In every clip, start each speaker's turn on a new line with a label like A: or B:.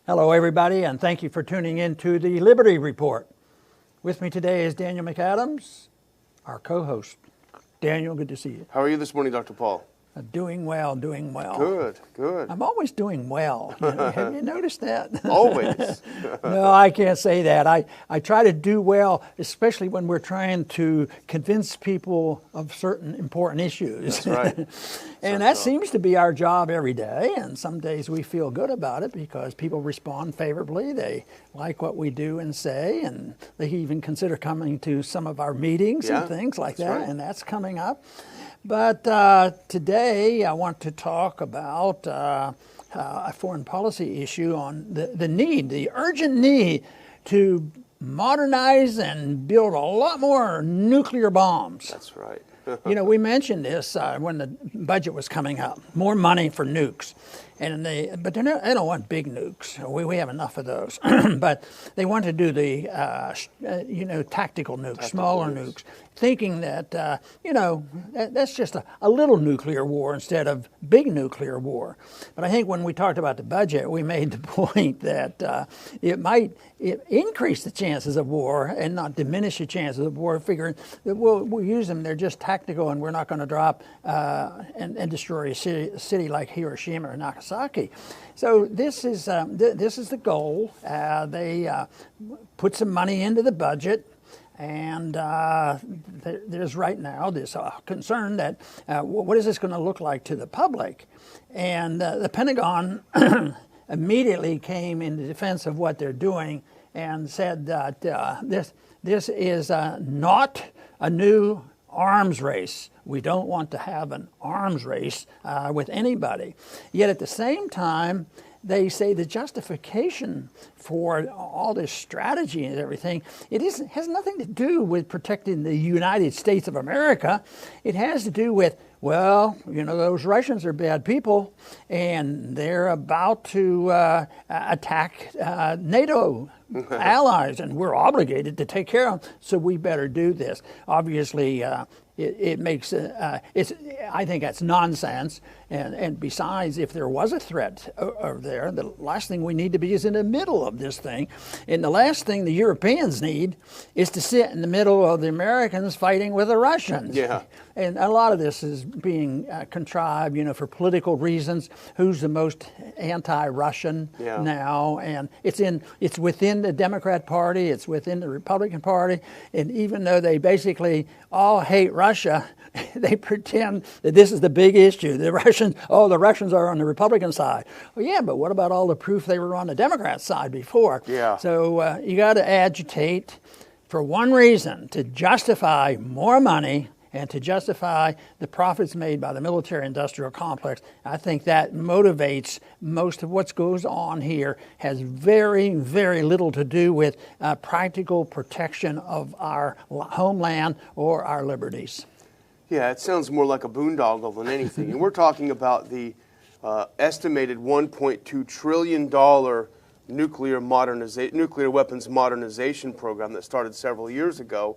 A: Hello, everybody, and thank you for tuning in to the Liberty Report. With me today is Daniel McAdams, our co-host. Daniel, good to see you.
B: How are you this morning, Dr. Paul?
A: Doing well, doing well.
B: Good, good.
A: I'm always doing well. Have you noticed that?
B: Always.
A: No, I can't say that. I try to do well, especially when we're trying to convince people of certain important issues.
B: That's right.
A: And that seems to be our job every day. And some days we feel good about it because people respond favorably. They like what we do and say, and they even consider coming to some of our meetings and things like that. Right. And that's coming up. But today I want to talk about a foreign policy issue on the urgent need to modernize and build a lot more nuclear bombs.
B: That's right.
A: You know, we mentioned this when the budget was coming up, more money for nukes. But they don't want big nukes. We have enough of those. But they want to do the, tactical nukes, smaller nukes, thinking that, that's just a little nuclear war instead of big nuclear war. But I think when we talked about the budget, we made the point that it might increase the chances of war and not diminish the chances of war, figuring that we'll use them. They're just tactical, and we're not going to drop and destroy a city like Hiroshima or Nagasaki. So this is the goal. They put some money into the budget, and there's right now this concern that what is this going to look like to the public? And the Pentagon immediately came in defense of what they're doing and said that this is not a new arms race. We don't want to have an arms race with anybody. Yet at the same time, they say the justification for all this strategy and everything, has nothing to do with protecting the United States of America. It has to do with, those Russians are bad people, and they're about to attack NATO allies, and we're obligated to take care of them, so we better do this. Obviously, it makes I think that's nonsense. And besides, if there was a threat over there, the last thing we need to be is in the middle of this thing. And the last thing the Europeans need is to sit in the middle of the Americans fighting with the Russians. Yeah. And a lot of this is being contrived, for political reasons. Who's the most anti-Russian now? And it's within the Democrat Party, it's within the Republican Party, and even though they basically all hate Russia, they pretend that this is the big issue. The Russians are on the Republican side. Well, yeah, but what about all the proof they were on the Democrat side before? Yeah. So you got to agitate for one reason, to justify more money and to justify the profits made by the military-industrial complex. I think that motivates most of what goes on here, has very, very little to do with practical protection of our homeland or our liberties.
B: Yeah, it sounds more like a boondoggle than anything. And we're talking about the estimated $1.2 trillion nuclear weapons modernization program that started several years ago.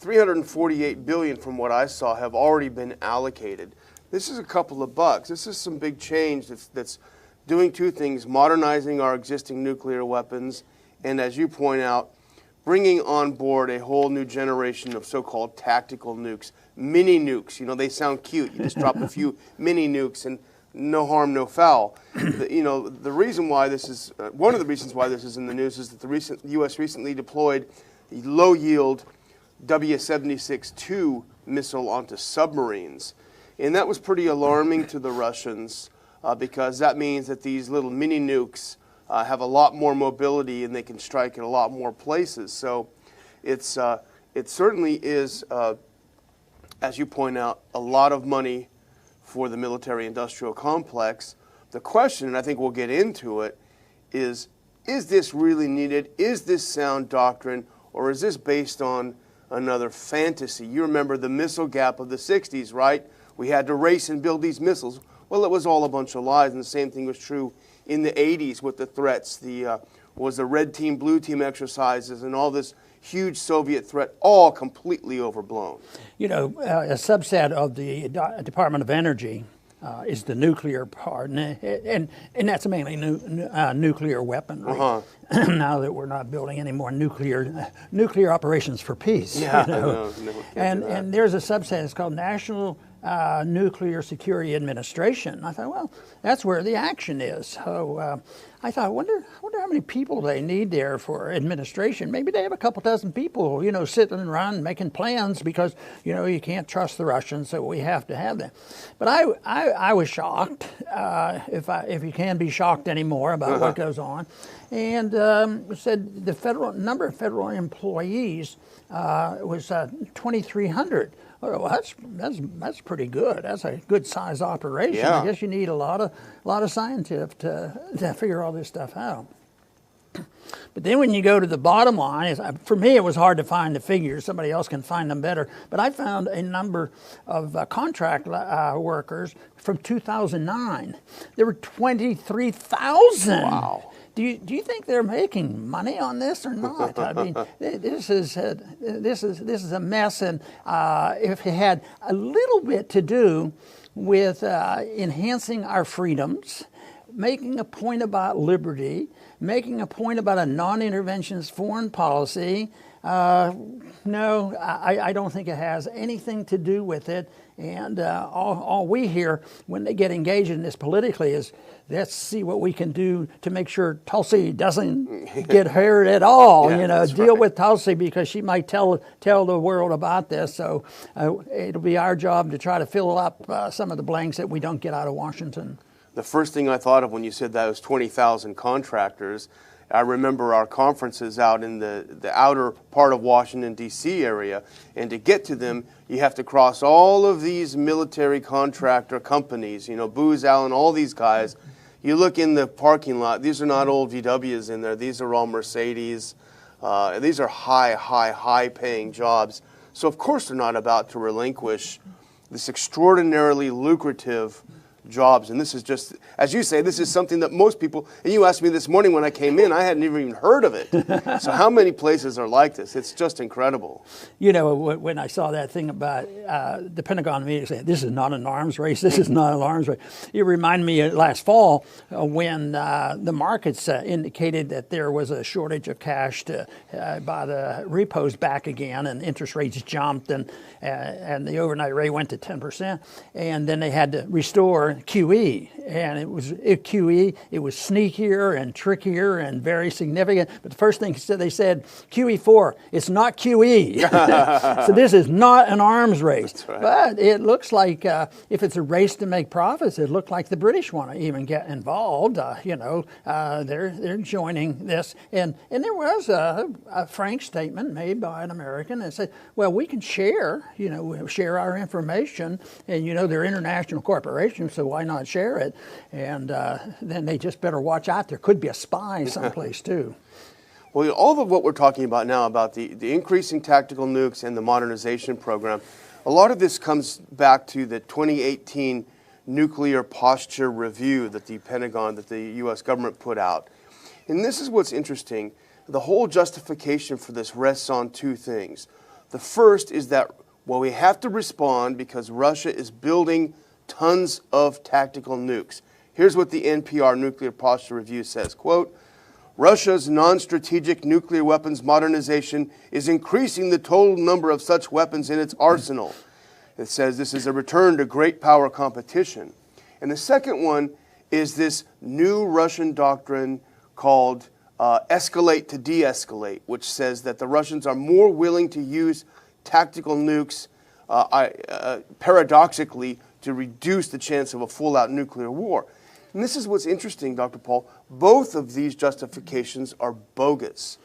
B: $348 billion, from what I saw, have already been allocated. This is a couple of bucks. This is some big change that's doing two things: modernizing our existing nuclear weapons, and as you point out, bringing on board a whole new generation of so-called tactical nukes, mini nukes. They sound cute. You just drop a few mini nukes and no harm, no foul. The reason why this is one of the reasons why this is in the news is that the U.S. recently deployed the low-yield W-76-2 missile onto submarines, and that was pretty alarming to the Russians because that means that these little mini nukes have a lot more mobility and they can strike in a lot more places. So it certainly is, as you point out, a lot of money for the military-industrial complex. The question, and I think we'll get into it, is this really needed? Is this sound doctrine, or is this based on another fantasy? You remember the missile gap of the 60s, right? We had to race and build these missiles. Well, it was all a bunch of lies, and the same thing was true in the 80s with the threats. The red team, blue team exercises, and all this huge Soviet threat, all completely overblown.
A: A subset of the Department of Energy is the nuclear part, and that's mainly nuclear weaponry. Now that we're not building any more nuclear operations for peace.
B: Yeah,
A: you know?
B: no,
A: And there's a subset. It's called National Nuclear Security Administration. I thought, well, that's where the action is. So I thought, I wonder how many people they need there for administration. Maybe they have a couple dozen people, sitting around making plans because, you can't trust the Russians, so we have to have them. But I was shocked, if you can be shocked anymore about what goes on, and said the number of federal employees was 2,300. Well, that's pretty good. That's a good size operation.
B: Yeah.
A: I guess you need a lot of scientists to figure all this stuff out. But then when you go to the bottom line, for me it was hard to find the figures. Somebody else can find them better. But I found a number of contract workers from 2009. There were 23,000.
B: Wow.
A: Do you think they're making money on this or not? I mean, this is a mess, and if it had a little bit to do with enhancing our freedoms, making a point about liberty, making a point about a non-interventionist foreign policy, no, I don't think it has anything to do with it. And all we hear when they get engaged in this politically is, let's see what we can do to make sure Tulsi doesn't get hurt at all.
B: Yeah,
A: deal with Tulsi because she might tell the world about this. So it'll be our job to try to fill up some of the blanks that we don't get out of Washington.
B: The first thing I thought of when you said that was 20,000 contractors, I remember our conferences out in the outer part of Washington, D.C. area, and to get to them, you have to cross all of these military contractor companies, Booz Allen, all these guys. You look in the parking lot, these are not old VWs in there, these are all Mercedes. These are high paying jobs. So of course they're not about to relinquish this extraordinarily lucrative jobs. And this is just, as you say, this is something that most people, and you asked me this morning when I came in, I hadn't even heard of it. So how many places are like this? It's just incredible.
A: When I saw that thing about the Pentagon meeting saying, this is not an arms race, this is not an arms race. It reminded me of last fall when the markets indicated that there was a shortage of cash to buy the repos back again, and interest rates jumped, and the overnight rate went to 10%, and then they had to restore QE, and it was sneakier and trickier and very significant. But the first thing they said, QE4, it's not QE. So this is not an arms race.
B: That's right.
A: But it looks like if it's a race to make profits, it looked like the British want to even get involved. They're joining this, and there was a frank statement made by an American that said, well, we can share our information, and they're international corporations, so why not share it? And then they just better watch out. There could be a spy someplace too.
B: Well, all of what we're talking about now, about the increasing tactical nukes and the modernization program, a lot of this comes back to the 2018 nuclear posture review that the Pentagon, that the U.S. government put out. And this is what's interesting. The whole justification for this rests on two things. The first is that, well, we have to respond because Russia is building tons of tactical nukes. Here's what the NPR Nuclear Posture Review says, quote, Russia's non-strategic nuclear weapons modernization is increasing the total number of such weapons in its arsenal. It says this is a return to great power competition. And the second one is this new Russian doctrine called escalate to de-escalate, which says that the Russians are more willing to use tactical nukes paradoxically to reduce the chance of a full-out nuclear war. And this is what's interesting, Dr. Paul. Both of these justifications are bogus.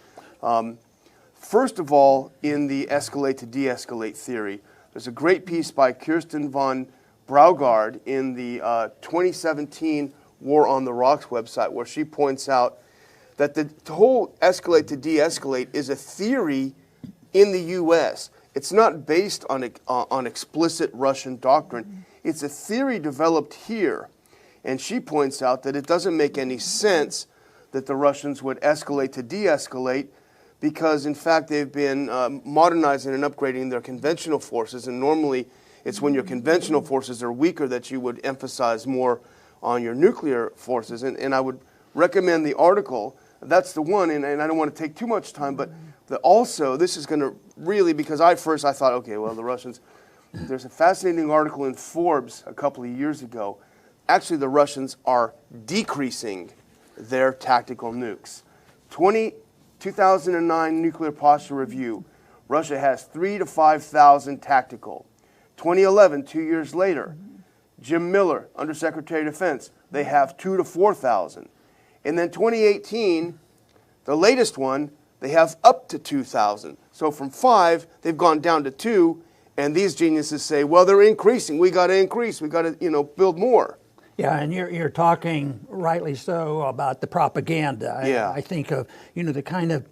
B: First of all, in the escalate to de-escalate theory, there's a great piece by Kirsten von Braugard in the 2017 War on the Rocks website where she points out that the whole escalate to de-escalate is a theory in the U.S. It's not based on explicit Russian doctrine. It's a theory developed here. And she points out that it doesn't make any sense that the Russians would escalate to de-escalate because, in fact, they've been modernizing and upgrading their conventional forces. And normally, It's when your conventional forces are weaker that you would emphasize more on your nuclear forces. And I would recommend the article. That's the one, and I don't want to take too much time, but also this is going to really, because I thought, okay, well, the Russians, there's a fascinating article in Forbes a couple of years ago. Actually, the Russians are decreasing their tactical nukes. 2009 Nuclear Posture Review, Russia has 3,000 to 5,000 tactical. 2011, 2 years later, Jim Miller, Undersecretary of Defense, they have 2,000 to 4,000. And then 2018, the latest one, they have up to 2,000. So from 5, they've gone down to 2, and these geniuses say, well, they're increasing. We got to increase. We got to, build more.
A: Yeah, and you're talking rightly so about the propaganda.
B: Yeah.
A: I think of the kind of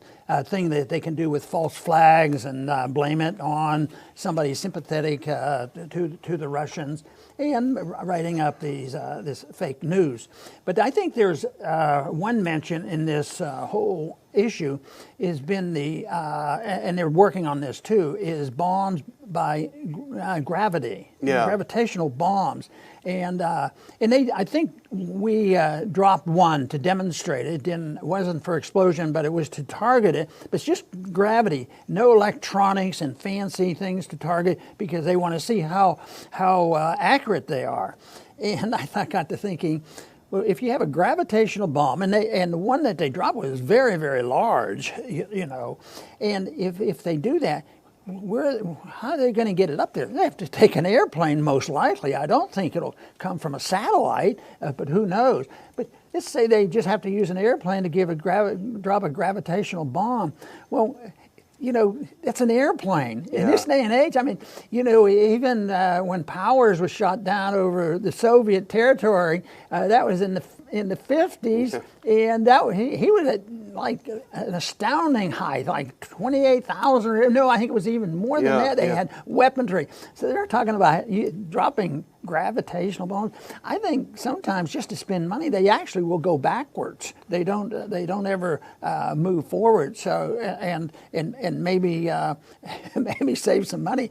A: thing that they can do with false flags and blame it on somebody sympathetic to the Russians and writing up this fake news. But I think there's one mention in this whole issue has been and they're working on this too, is bombs by gravity, gravitational bombs. And I think we dropped one to demonstrate it. It wasn't for explosion, but it was to target it. But it's just gravity, no electronics and fancy things to target, because they want to see how accurate they are. And I got to thinking, well, if you have a gravitational bomb, and the one that they dropped was very, very large, and if they do that, how are they going to get it up there? They have to take an airplane, most likely. I don't think it'll come from a satellite, but who knows? But let's say they just have to use an airplane to drop a gravitational bomb. Well, that's an airplane. In this day and age, I mean, even when Powers was shot down over the Soviet territory, that was in the 50s, and he was at like an astounding height, like 28,000. No, I think it was even more than that. They had weaponry. So they're talking about dropping gravitational bombs. I think sometimes just to spend money, they actually will go backwards. They don't ever move forward. So and maybe maybe save some money.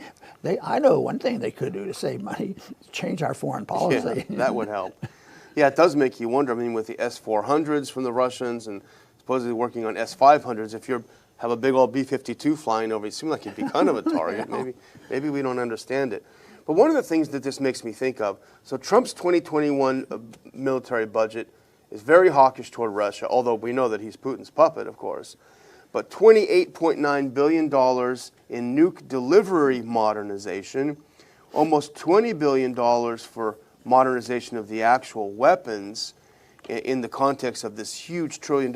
A: I know one thing they could do to save money: change our foreign policy.
B: Yeah, that would help. Yeah, it does make you wonder. I mean, with the S-400s from the Russians and supposedly working on S-500s, if you have a big old B-52 flying over, it seems like you'd be kind of a target. Maybe we don't understand it. But one of the things that this makes me think of, so Trump's 2021 military budget is very hawkish toward Russia, although we know that he's Putin's puppet, of course. But $28.9 billion in nuke delivery modernization, almost $20 billion for modernization of the actual weapons in the context of this huge $1 trillion.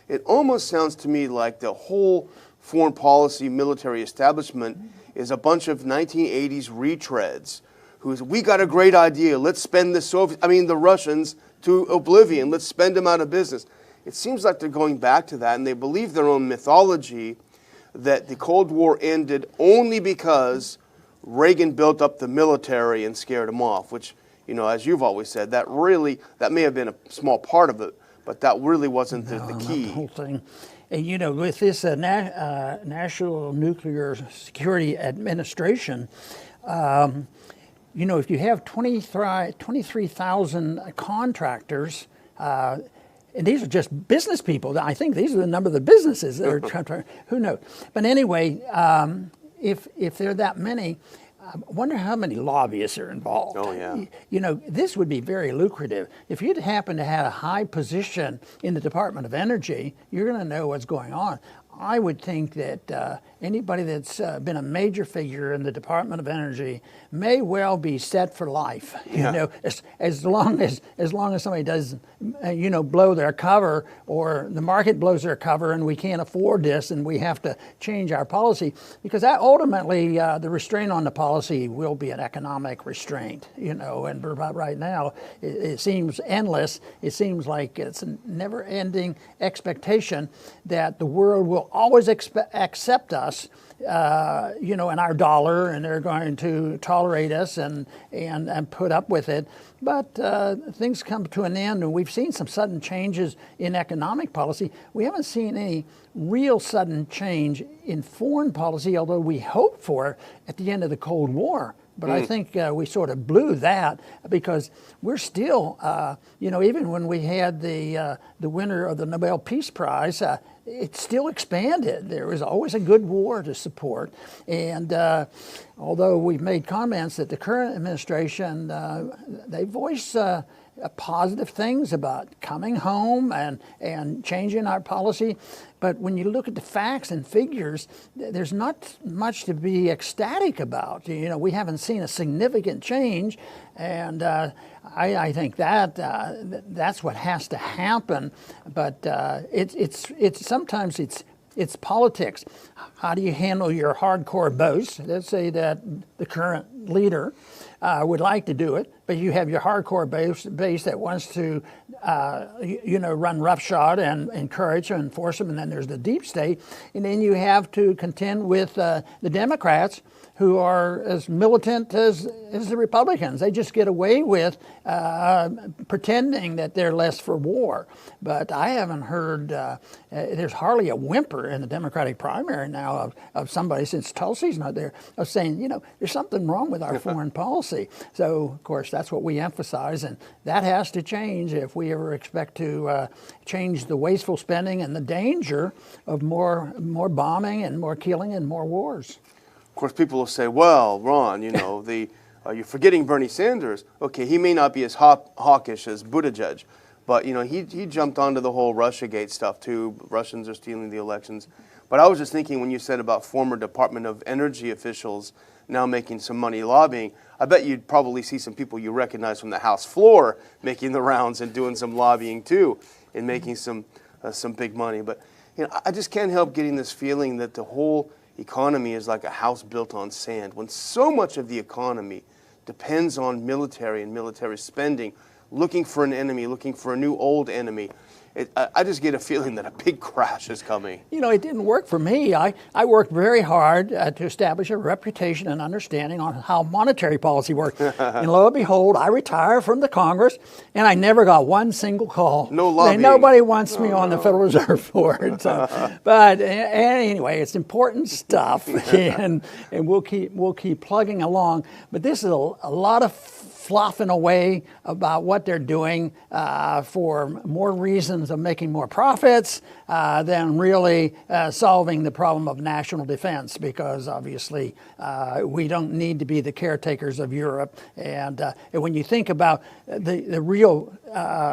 B: It almost sounds to me like the whole foreign policy military establishment is a bunch of 1980s retreads we got a great idea, let's spend the Russians to oblivion, let's spend them out of business. It seems like they're going back to that, and they believe their own mythology that the Cold War ended only because Reagan built up the military and scared them off, which, as you've always said, that may have been a small part of it, but that really wasn't the key.
A: Not the whole thing. And, with this National Nuclear Security Administration, if you have 23,000 contractors, and these are just business people. I think these are the number of the businesses that are who knows. But anyway, if there are that many, I wonder how many lobbyists are involved.
B: Oh, yeah.
A: This would be very lucrative. If you'd happen to have a high position in the Department of Energy, you're going to know what's going on. I would think that anybody that's been a major figure in the Department of Energy may well be set for life. As long as somebody doesn't, blow their cover, or the market blows their cover, and we can't afford this, and we have to change our policy, because that ultimately the restraint on the policy will be an economic restraint. And right now it seems endless. It seems like it's a never-ending expectation that the world will always accept us, in our dollar, and they're going to tolerate us and put up with it. But things come to an end, and we've seen some sudden changes in economic policy. We haven't seen any real sudden change in foreign policy, although we hoped for it at the end of the Cold War. But I think we sort of blew that because we're still, even when we had the winner of the Nobel Peace Prize, it still expanded. There was always a good war to support. And although we've made comments that the current administration, they voice positive things about coming home and changing our policy. But when you look at the facts and figures, there's not much to be ecstatic about. We haven't seen a significant change, and I think that's what has to happen. But it's sometimes it's politics. How do you handle your hardcore boasts? Let's say that the current leader would like to do it, but you have your hardcore base that wants to, run roughshod and encourage and enforce them, and then there's the deep state, and then you have to contend with the Democrats, who are as militant as the Republicans. They just get away with pretending that they're less for war. But I haven't heard, there's hardly a whimper in the Democratic primary now of somebody, since Tulsi's not there, of saying, there's something wrong with our foreign policy. So, of course, that's what we emphasize, and that has to change if we ever expect to change the wasteful spending and the danger of more bombing and more killing and more wars.
B: Of course, people will say, well, Ron, you're forgetting Bernie Sanders. Okay, he may not be as hawkish as Buttigieg, but, he jumped onto the whole Russiagate stuff, too. Russians are stealing the elections. But I was just thinking when you said about former Department of Energy officials now making some money lobbying, I bet you'd probably see some people you recognize from the House floor making the rounds and doing some lobbying, too, and making some big money. But, I just can't help getting this feeling that the whole economy is like a house built on sand, when so much of the economy depends on military and military spending, looking for an enemy, looking for a new old enemy. I just get a feeling that a big crash is coming.
A: It didn't work for me. I worked very hard to establish a reputation and understanding on how monetary policy worked. And lo and behold, I retired from the Congress, and I never got one single call.
B: No lobbying.
A: Nobody wants me on the Federal Reserve Board. So, but anyway, it's important stuff, and we'll keep plugging along. But this is a lot of fluffing away about what they're doing for more reasons of making more profits than really solving the problem of national defense, because obviously we don't need to be the caretakers of Europe. And when you think about the real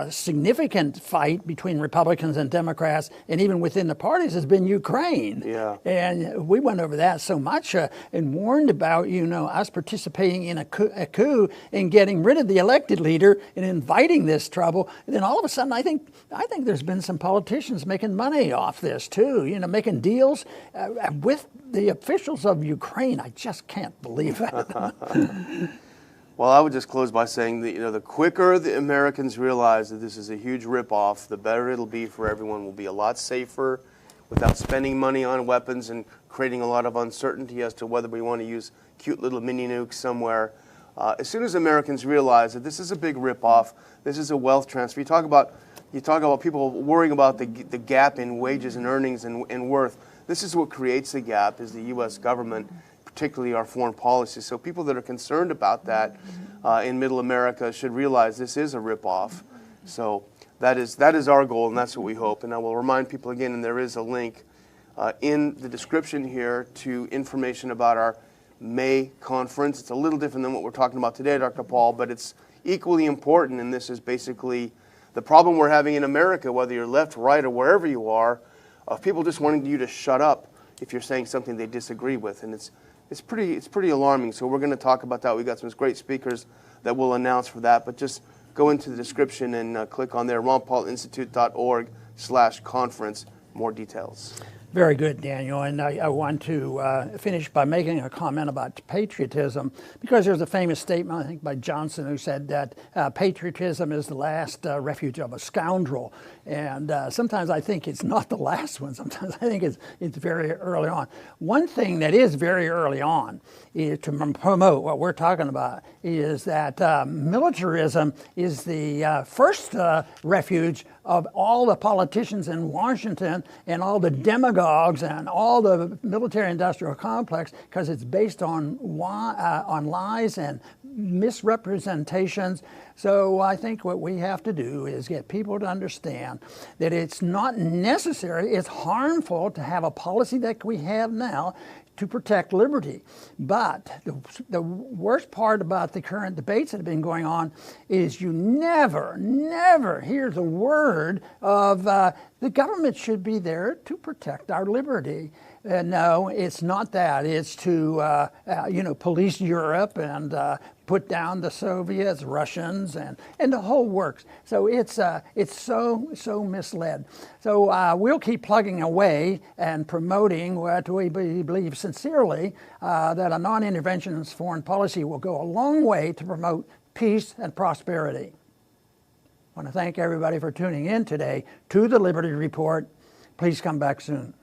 A: significant fight between Republicans and Democrats, and even within the parties, has been Ukraine.
B: Yeah.
A: And we went over that so much and warned about, us participating in a coup and getting rid of the elected leader and inviting this trouble. And then all of a sudden, I think there's been some politicians making money off this too, making deals with the officials of Ukraine. I just can't believe it.
B: Well, I would just close by saying that, the quicker the Americans realize that this is a huge ripoff, the better it'll be for everyone. We'll be a lot safer without spending money on weapons and creating a lot of uncertainty as to whether we want to use cute little mini nukes somewhere. As soon as Americans realize that this is a big ripoff, this is a wealth transfer. You talk about people worrying about the gap in wages and earnings and worth. This is what creates the gap, is the U.S. government, particularly our foreign policy. So people that are concerned about that in Middle America should realize this is a ripoff. So that is our goal, and that's what we hope. And I will remind people again, and there is a link in the description here to information about our May conference. It's a little different than what we're talking about today, Dr. Paul, but it's equally important, and this is basically the problem we're having in America, whether you're left, right, or wherever you are, of people just wanting you to shut up if you're saying something they disagree with. And it's pretty alarming. So we're going to talk about that. We've got some great speakers that we'll announce for that, but just go into the description and click on there, ronpaulinstitute.org/conference, more details.
A: Very good, Daniel. And I want to finish by making a comment about patriotism, because there's a famous statement, I think, by Johnson, who said that patriotism is the last refuge of a scoundrel. And sometimes I think it's not the last one. Sometimes I think it's very early on. One thing that is very early on is to promote what we're talking about is that militarism is the first refuge of all the politicians in Washington and all the demagogues and all the military-industrial complex, because it's based on lies and misrepresentations. So I think what we have to do is get people to understand that it's not necessary, it's harmful to have a policy that we have now to protect liberty. But the worst part about the current debates that have been going on is you never hear the word of the government should be there to protect our liberty. No, it's not that. It's to police Europe and put down the Soviets, Russians, and the whole works. So it's so misled. So we'll keep plugging away and promoting what we believe sincerely, that a non-interventionist foreign policy will go a long way to promote peace and prosperity. I want to thank everybody for tuning in today to the Liberty Report. Please come back soon.